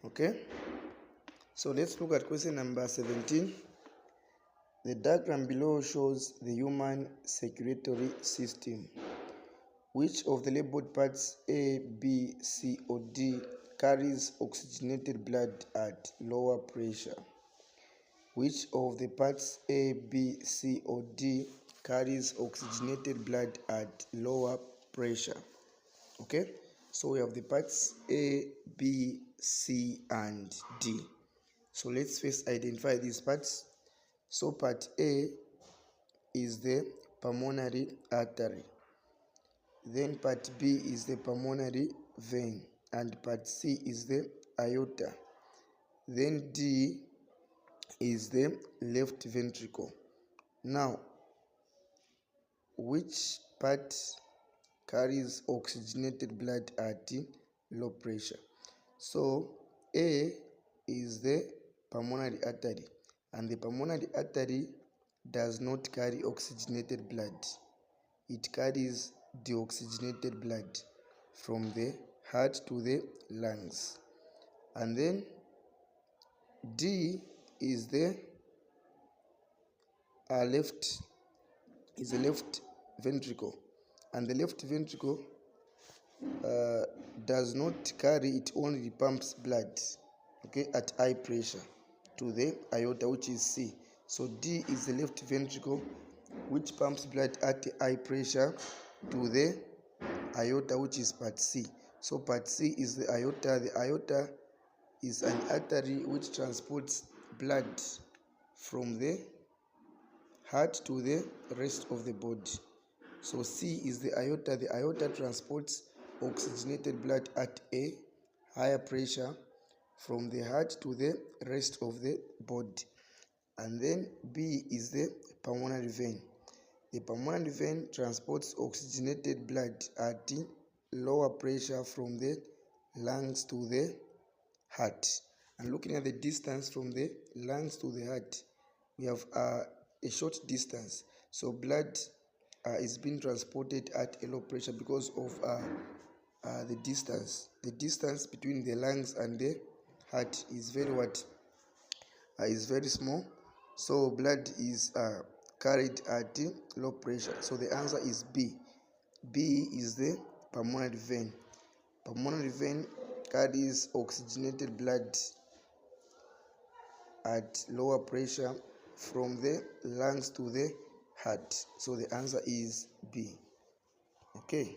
Okay, so let's look at question number 17. The diagram below shows the human circulatory system. Which of the labeled parts A, B, C, or D carries oxygenated blood at lower pressure? Which of the parts A, B, C, or D carries oxygenated blood at lower pressure? Okay, so we have the parts A, B, C, and D. So let's first identify these parts. So part A is the pulmonary artery. Then part B is the pulmonary vein, and part C is the aorta. Then D is the left ventricle. Now, which part carries oxygenated blood at low pressure? So A is the pulmonary artery, and the pulmonary artery does not carry oxygenated blood. It carries deoxygenated blood from the heart to the lungs. And then D is the left ventricle, and the left ventricle does not carry, it only pumps blood, okay, at high pressure to the aorta, which is C. So D is the left ventricle, which pumps blood at high pressure to the aorta, which is part C. So part C is the aorta. The aorta is an artery which transports blood from the heart to the rest of the body. So C is the aorta. The aorta transports oxygenated blood at a higher pressure from the heart to the rest of the body. And then B is the pulmonary vein. The pulmonary vein transports oxygenated blood at lower pressure from the lungs to the heart. And looking at the distance from the lungs to the heart, we have a short distance. So blood is being transported at a low pressure because of the distance. The distance between the lungs and the heart is very small. So blood is carried at low pressure. So the answer is B. B is the pulmonary vein. Pulmonary vein carries oxygenated blood at lower pressure from the lungs to the heart. So the answer is B. Okay.